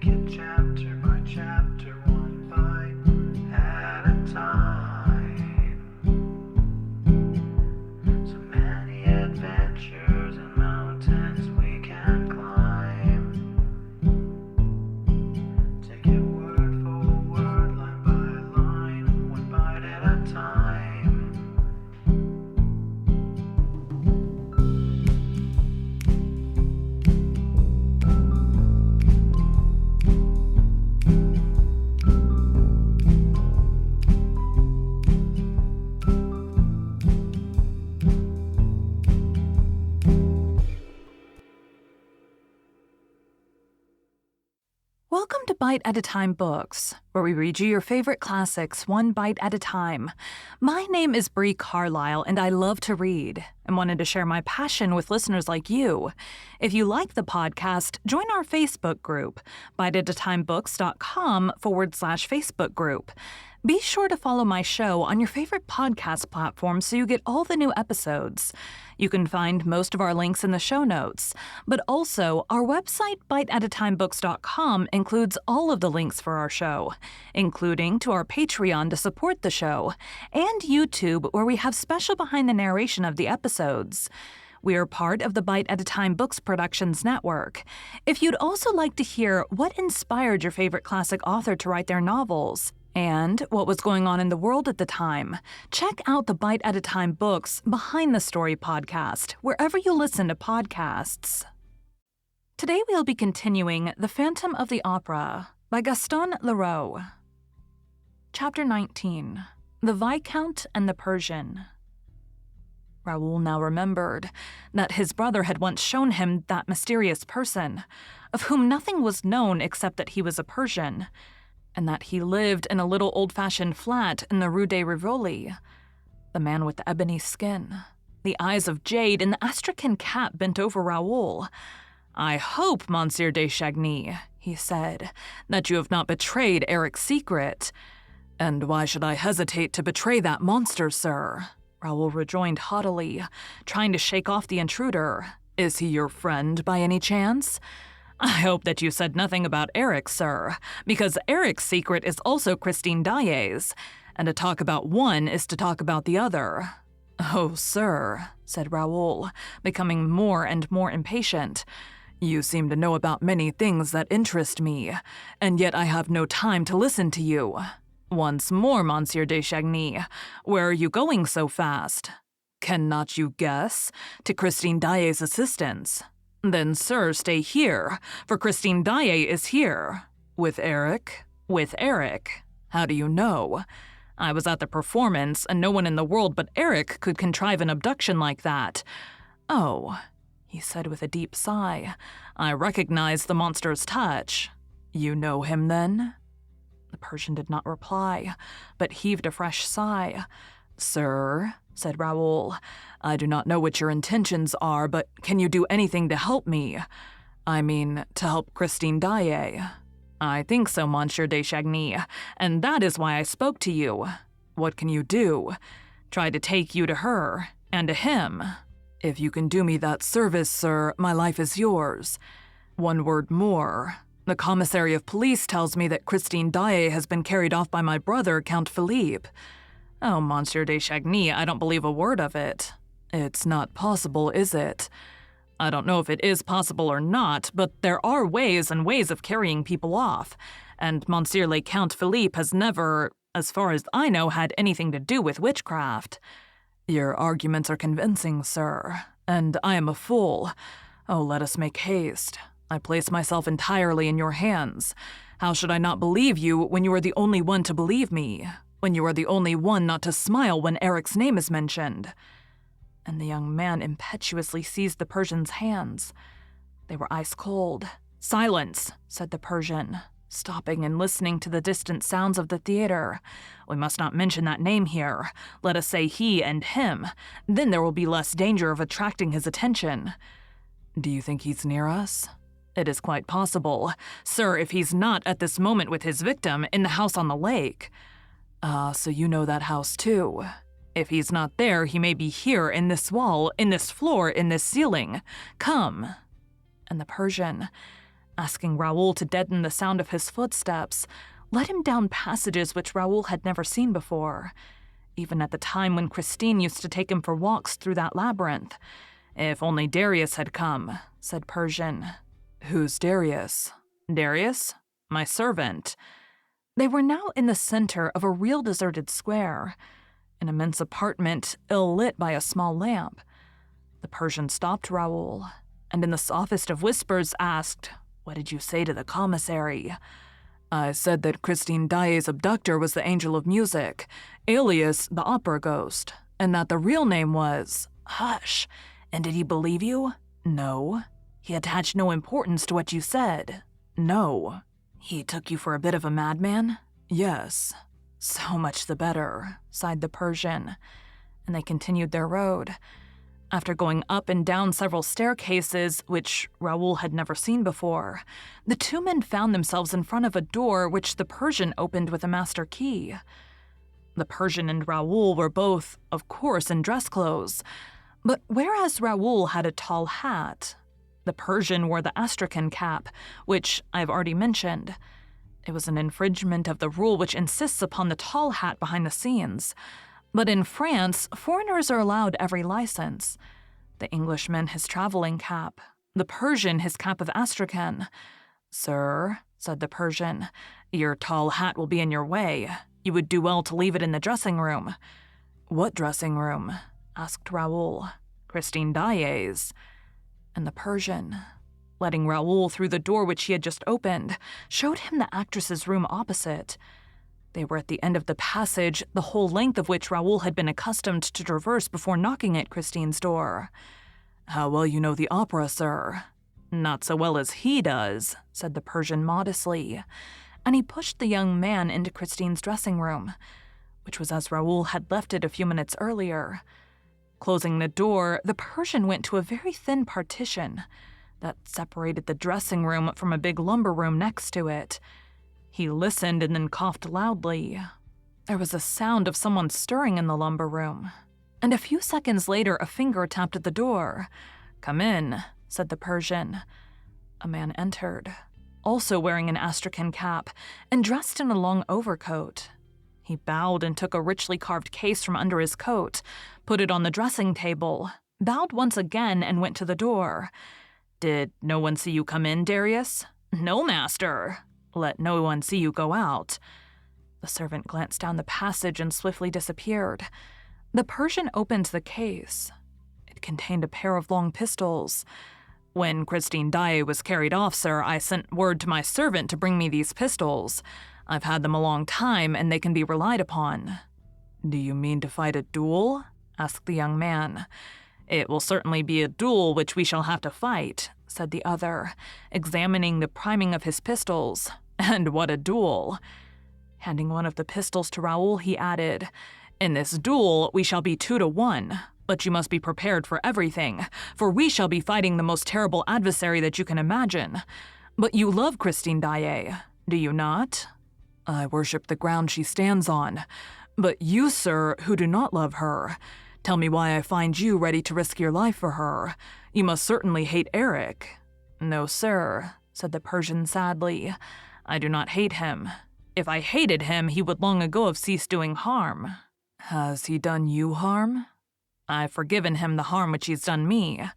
it chapter by chapter, one bite at a time. So many adventures and mountains we can climb. Take it word for word, line by line, one bite at a time. Welcome to Bite at a Time Books, where we read you your favorite classics one bite at a time. My name is Bree Carlisle, and I love to read and wanted to share my passion with listeners like you. If you like the podcast, join our Facebook group, biteatatimebooks.com/Facebook group. Be sure to follow my show on your favorite podcast platform so you get all the new episodes. You can find most of our links in the show notes, but also our website, biteatatimebooks.com, includes all of the links for our show, including to our Patreon to support the show, and YouTube, where we have special behind the narration of the episodes. We are part of the Bite at a Time Books Productions Network. If you'd also like to hear what inspired your favorite classic author to write their novels, and what was going on in the world at the time, check out the Bite at a Time Books Behind the Story podcast, wherever you listen to podcasts. Today we'll be continuing The Phantom of the Opera by Gaston Leroux. Chapter 19, The Viscount and the Persian. Raoul now remembered that his brother had once shown him that mysterious person, of whom nothing was known except that he was a Persian, and that he lived in a little old-fashioned flat in the Rue de Rivoli. The man with the ebony skin, the eyes of jade, and the astrakhan cap bent over Raoul. "I hope, Monsieur de Chagny," he said, "that you have not betrayed Eric's secret." "And why should I hesitate to betray that monster, sir?" Raoul rejoined haughtily, trying to shake off the intruder. "Is he your friend, by any chance?" "I hope that you said nothing about Eric, sir, because Eric's secret is also Christine Daae's, and to talk about one is to talk about the other." "Oh, sir," said Raoul, becoming more and more impatient, "you seem to know about many things that interest me, and yet I have no time to listen to you. Once more, Monsieur de Chagny, where are you going so fast?" "Cannot you guess? To Christine Daae's assistance." "Then, sir, stay here, for Christine Daae is here." "With Eric?" "With Eric." "How do you know?" "I was at the performance, and no one in the world but Eric could contrive an abduction like that." "Oh," he said with a deep sigh, "I recognize the monster's touch." "You know him, then?" The Persian did not reply, but heaved a fresh sigh. "Sir," said Raoul, "I do not know what your intentions are, but can you do anything to help me? I mean, to help Christine Daae." "I think so, Monsieur de Chagny, and that is why I spoke to you." "What can you do?" "Try to take you to her, and to him." "If you can do me that service, sir, my life is yours." "One word more. The commissary of police tells me that Christine Daae has been carried off by my brother, Count Philippe." "Oh, Monsieur de Chagny, I don't believe a word of it." "It's not possible, is it?" "I don't know if it is possible or not, but there are ways and ways of carrying people off, and Monsieur le Count Philippe has never, as far as I know, had anything to do with witchcraft." "Your arguments are convincing, sir, and I am a fool. Oh, let us make haste. I place myself entirely in your hands. How should I not believe you when you are the only one to believe me? When you are the only one not to smile when Eric's name is mentioned?" And the young man impetuously seized the Persian's hands. They were ice cold. "Silence," said the Persian, stopping and listening to the distant sounds of the theater. "We must not mention that name here. Let us say he and him. Then there will be less danger of attracting his attention." "Do you think he's near us?" "It is quite possible. Sir, if he's not at this moment with his victim in the house on the lake." "Ah, so you know that house too." "If he's not there, he may be here, in this wall, in this floor, in this ceiling. Come." And the Persian, asking Raoul to deaden the sound of his footsteps, led him down passages which Raoul had never seen before, even at the time when Christine used to take him for walks through that labyrinth. "If only Darius had come," said Persian. "Who's Darius?" "Darius? My servant." They were now in the center of a real deserted square, an immense apartment ill-lit by a small lamp. The Persian stopped Raoul, and in the softest of whispers asked, "What did you say to the commissary?" "I said that Christine Daae's abductor was the Angel of Music, alias the Opera Ghost, and that the real name was—" "Hush! And did he believe you?" "No." "He attached no importance to what you said?" "No." "He took you for a bit of a madman?" "Yes." "So much the better," sighed the Persian, and they continued their road. After going up and down several staircases, which Raoul had never seen before, the two men found themselves in front of a door which the Persian opened with a master key. The Persian and Raoul were both, of course, in dress clothes, but whereas Raoul had a tall hat, the Persian wore the astrakhan cap, which I've already mentioned. It was an infringement of the rule which insists upon the tall hat behind the scenes. But in France, foreigners are allowed every license. The Englishman his traveling cap, the Persian his cap of astrakhan. "Sir," said the Persian, "your tall hat will be in your way. You would do well to leave it in the dressing room." "What dressing room?" asked Raoul. "Christine Daae's." And the Persian, letting Raoul through the door which he had just opened, showed him the actress's room opposite. They were at the end of the passage, the whole length of which Raoul had been accustomed to traverse before knocking at Christine's door. "How well you know the opera, sir." "Not so well as he does," said the Persian modestly, and he pushed the young man into Christine's dressing room, which was as Raoul had left it a few minutes earlier. Closing the door, the Persian went to a very thin partition that separated the dressing room from a big lumber room next to it. He listened and then coughed loudly. There was a sound of someone stirring in the lumber room, and a few seconds later a finger tapped at the door. "Come in," said the Persian. A man entered, also wearing an astrakhan cap and dressed in a long overcoat. He bowed and took a richly carved case from under his coat, put it on the dressing table, bowed once again and went to the door. "Did no one see you come in, Darius?" "No, master." "Let no one see you go out." The servant glanced down the passage and swiftly disappeared. The Persian opened the case. It contained a pair of long pistols. "When Christine Daae was carried off, sir, I sent word to my servant to bring me these pistols. I've had them a long time, and they can be relied upon." "Do you mean to fight a duel?" asked the young man. "It will certainly be a duel which we shall have to fight," said the other, examining the priming of his pistols. "And what a duel!" Handing one of the pistols to Raoul, he added, "In this duel, we shall be 2-1, but you must be prepared for everything, for we shall be fighting the most terrible adversary that you can imagine. But you love Christine Daae, do you not?" "I worship the ground she stands on. But you, sir, who do not love her, tell me why I find you ready to risk your life for her. You must certainly hate Eric." "No, sir," said the Persian sadly. "I do not hate him. If I hated him, he would long ago have ceased doing harm." "Has he done you harm?" "I've forgiven him the harm which he's done me."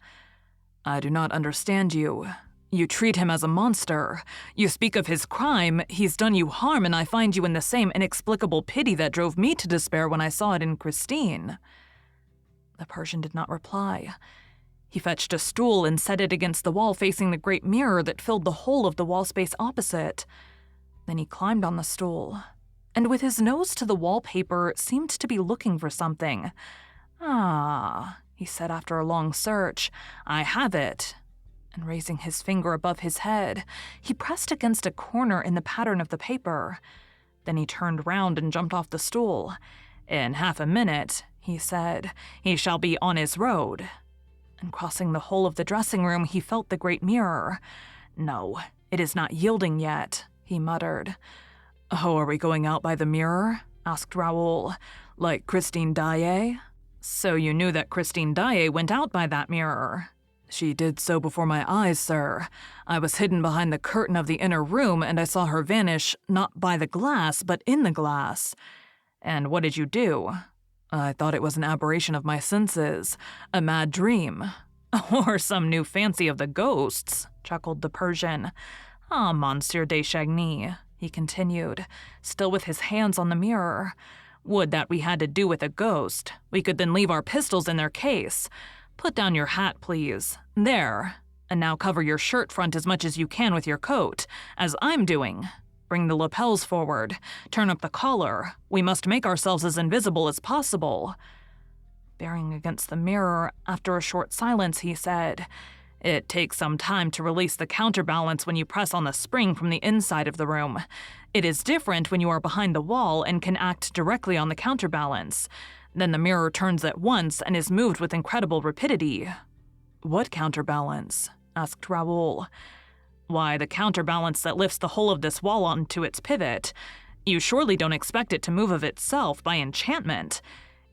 "I do not understand you. You treat him as a monster. You speak of his crime, he's done you harm, and I find you in the same inexplicable pity that drove me to despair when I saw it in Christine." The Persian did not reply. He fetched a stool and set it against the wall facing the great mirror that filled the whole of the wall space opposite. Then he climbed on the stool, and with his nose to the wallpaper seemed to be looking for something. "Ah," he said after a long search, "I have it." And raising his finger above his head, he pressed against a corner in the pattern of the paper. Then he turned round and jumped off the stool. "In half a minute," he said, "he shall be on his road." And crossing the whole of the dressing room, he felt the great mirror. "No, it is not yielding yet," he muttered. "Oh, are we going out by the mirror?" asked Raoul. "Like Christine Daae?" "So you knew that Christine Daae went out by that mirror?" She did so before my eyes, sir. I was hidden behind the curtain of the inner room, and I saw her vanish not by the glass, but in the glass. And what did you do? I thought it was an aberration of my senses, a mad dream. Or some new fancy of the ghosts, chuckled the Persian. Ah, Monsieur de Chagny, he continued, still with his hands on the mirror. Would that we had to do with a ghost. We could then leave our pistols in their case. Put down your hat, please. There. And now cover your shirt front as much as you can with your coat, as I'm doing. Bring the lapels forward. Turn up the collar. We must make ourselves as invisible as possible. Bearing against the mirror, after a short silence, he said, It takes some time to release the counterbalance when you press on the spring from the inside of the room. It is different when you are behind the wall and can act directly on the counterbalance. Then the mirror turns at once and is moved with incredible rapidity. What counterbalance? Asked Raoul. Why, the counterbalance that lifts the whole of this wall onto its pivot. You surely don't expect it to move of itself by enchantment.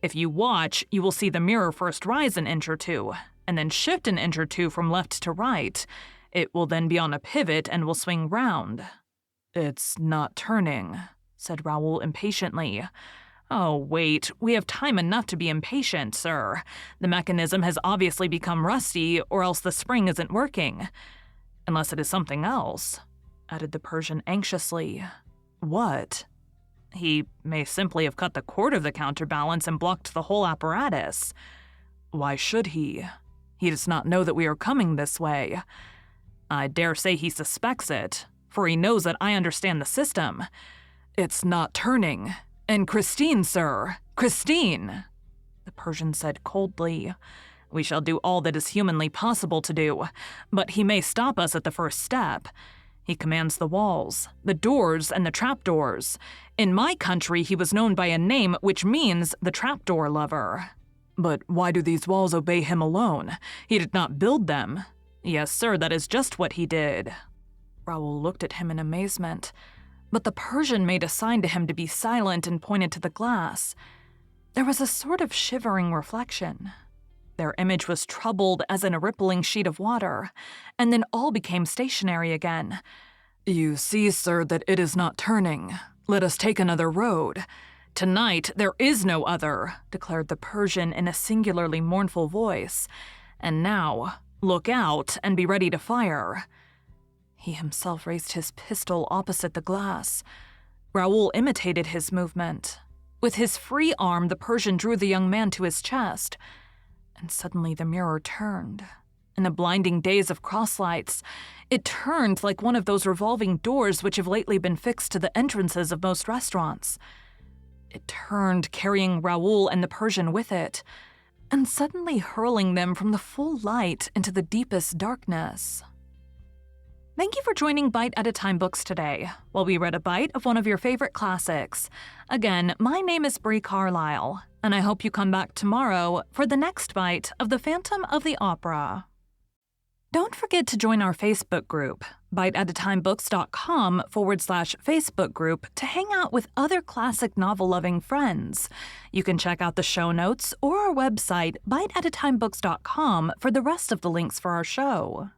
If you watch, you will see the mirror first rise an inch or two, and then shift an inch or two from left to right. It will then be on a pivot and will swing round. It's not turning, said Raoul impatiently. Oh, wait, we have time enough to be impatient, sir. The mechanism has obviously become rusty, or else the spring isn't working. Unless it is something else, added the Persian anxiously. What? He may simply have cut the cord of the counterbalance and blocked the whole apparatus. Why should he? He does not know that we are coming this way. I dare say he suspects it, for he knows that I understand the system. It's not turning. And Christine, sir, Christine, the Persian said coldly. We shall do all that is humanly possible to do, but he may stop us at the first step. He commands the walls, the doors, and the trapdoors. In my country, he was known by a name which means the trapdoor lover. But why do these walls obey him alone? He did not build them. Yes, sir, that is just what he did. Raoul looked at him in amazement, but the Persian made a sign to him to be silent and pointed to the glass. There was a sort of shivering reflection. Their image was troubled as in a rippling sheet of water, and then all became stationary again. You see, sir, that it is not turning. Let us take another road. Tonight there is no other, declared the Persian in a singularly mournful voice. And now, look out and be ready to fire. He himself raised his pistol opposite the glass. Raoul imitated his movement. With his free arm, the Persian drew the young man to his chest. And suddenly the mirror turned. In the blinding daze of crosslights, it turned like one of those revolving doors which have lately been fixed to the entrances of most restaurants. It turned, carrying Raoul and the Persian with it, and suddenly hurling them from the full light into the deepest darkness. Thank you for joining Bite at a Time Books today, while we read a bite of one of your favorite classics. Again, my name is Brie Carlisle, and I hope you come back tomorrow for the next bite of The Phantom of the Opera. Don't forget to join our Facebook group, biteatatimebooks.com/Facebook group, to hang out with other classic novel-loving friends. You can check out the show notes or our website, biteatatimebooks.com, for the rest of the links for our show.